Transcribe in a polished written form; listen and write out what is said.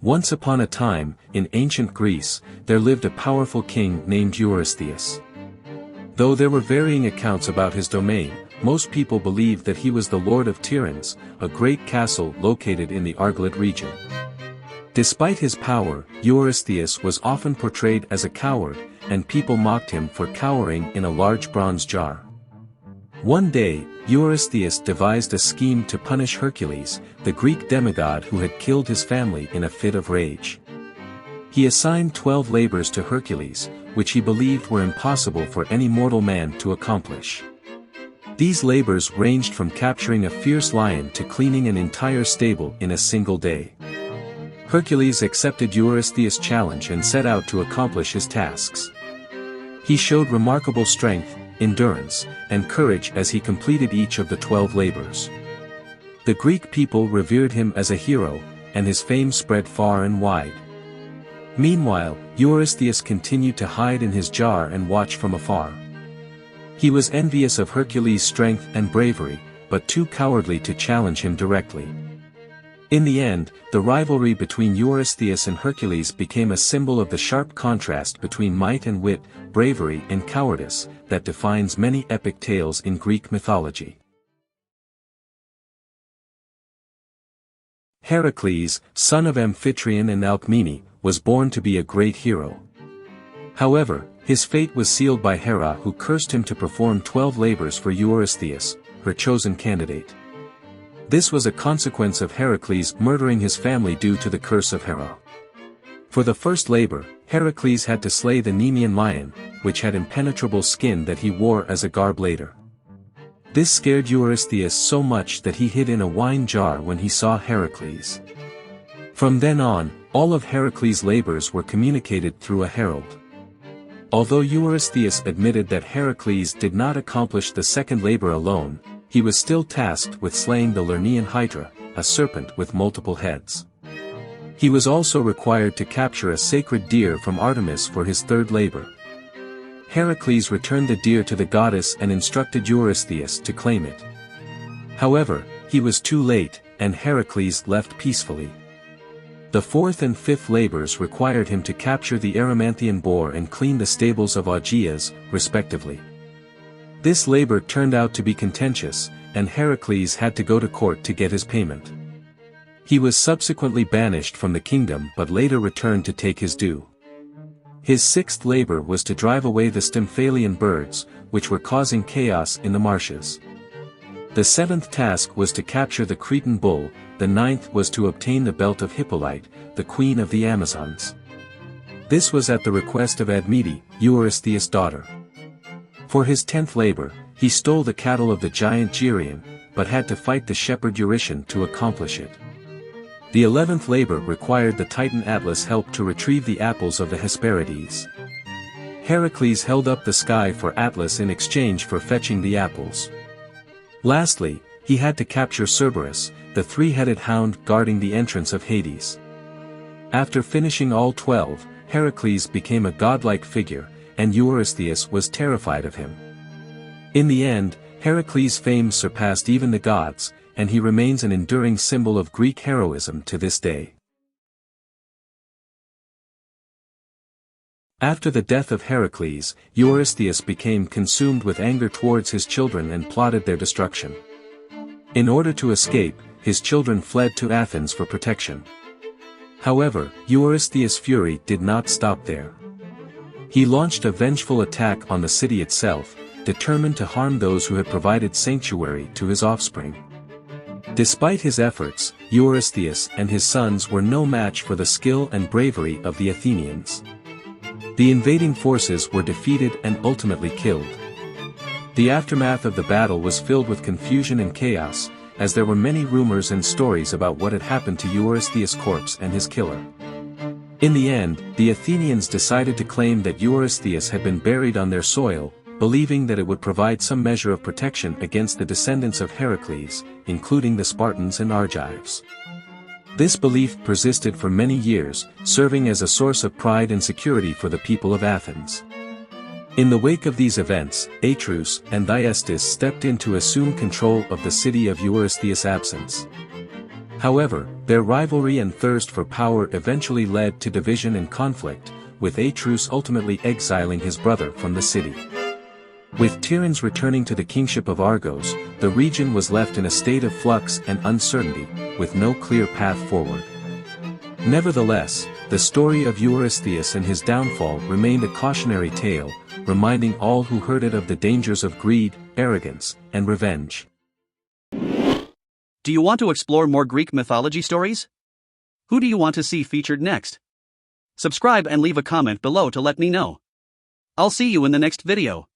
Once upon a time, in ancient Greece, there lived a powerful king named Eurystheus. Though there were varying accounts about his domain, most people believed that he was the lord of Tiryns, a great castle located in the Argos region. Despite his power, Eurystheus was often portrayed as a coward, and people mocked him for cowering in a large bronze jar. One day, Eurystheus devised a scheme to punish Hercules, the Greek demigod who had killed his family in a fit of rage. He assigned 12 labors to Hercules, which he believed were impossible for any mortal man to accomplish. These labors ranged from capturing a fierce lion to cleaning an entire stable in a single day. Hercules accepted Eurystheus' challenge and set out to accomplish his tasks. He showed remarkable strength, endurance, and courage as he completed each of the 12 labors. The Greek people revered him as a hero, and his fame spread far and wide. Meanwhile, Eurystheus continued to hide in his jar and watch from afar. He was envious of Hercules' strength and bravery, but too cowardly to challenge him directly. In the end, the rivalry between Eurystheus and Hercules became a symbol of the sharp contrast between might and wit, bravery and cowardice, that defines many epic tales in Greek mythology. Heracles, son of Amphitryon and Alcmene, was born to be a great hero. However, his fate was sealed by Hera, who cursed him to perform 12 labors for Eurystheus, her chosen candidate. This was a consequence of Heracles murdering his family due to the curse of Hera. For the first labor, Heracles had to slay the Nemean lion, which had impenetrable skin that he wore as a garb later. This scared Eurystheus so much that he hid in a wine jar when he saw Heracles. From then on, all of Heracles' labors were communicated through a herald. Although Eurystheus admitted that Heracles did not accomplish the second labor alone, he was still tasked with slaying the Lernaean Hydra, a serpent with multiple heads. He was also required to capture a sacred deer from Artemis for his third labor. Heracles returned the deer to the goddess and instructed Eurystheus to claim it. However, he was too late, and Heracles left peacefully. The fourth and fifth labors required him to capture the Erymanthian boar and clean the stables of Augeas, respectively. This labor turned out to be contentious, and Heracles had to go to court to get his payment. He was subsequently banished from the kingdom but later returned to take his due. His sixth labor was to drive away the Stymphalian birds, which were causing chaos in the marshes. The seventh task was to capture the Cretan bull, the ninth was to obtain the belt of Hippolyte, the queen of the Amazons. This was at the request of Admete, Eurystheus' daughter. For his 10th labor, he stole the cattle of the giant Geryon, but had to fight the shepherd Eurytion to accomplish it. The 11th labor required the Titan Atlas help to retrieve the apples of the Hesperides. Heracles held up the sky for Atlas in exchange for fetching the apples. Lastly, he had to capture Cerberus, the three-headed hound guarding the entrance of Hades. After finishing all 12, Heracles became a godlike figure, and Eurystheus was terrified of him. In the end, Heracles' fame surpassed even the gods, and he remains an enduring symbol of Greek heroism to this day. After the death of Heracles, Eurystheus became consumed with anger towards his children and plotted their destruction. In order to escape, his children fled to Athens for protection. However, Eurystheus' fury did not stop there. He launched a vengeful attack on the city itself, determined to harm those who had provided sanctuary to his offspring. Despite his efforts, Eurystheus and his sons were no match for the skill and bravery of the Athenians. The invading forces were defeated and ultimately killed. The aftermath of the battle was filled with confusion and chaos, as there were many rumors and stories about what had happened to Eurystheus' corpse and his killer. In the end, the Athenians decided to claim that Eurystheus had been buried on their soil, believing that it would provide some measure of protection against the descendants of Heracles, including the Spartans and Argives. This belief persisted for many years, serving as a source of pride and security for the people of Athens. In the wake of these events, Atreus and Thyestes stepped in to assume control of the city of Eurystheus' absence. However, their rivalry and thirst for power eventually led to division and conflict, with Atreus ultimately exiling his brother from the city. With Tiryns returning to the kingship of Argos, the region was left in a state of flux and uncertainty, with no clear path forward. Nevertheless, the story of Eurystheus and his downfall remained a cautionary tale, reminding all who heard it of the dangers of greed, arrogance, and revenge. Do you want to explore more Greek mythology stories? Who do you want to see featured next? Subscribe and leave a comment below to let me know. I'll see you in the next video.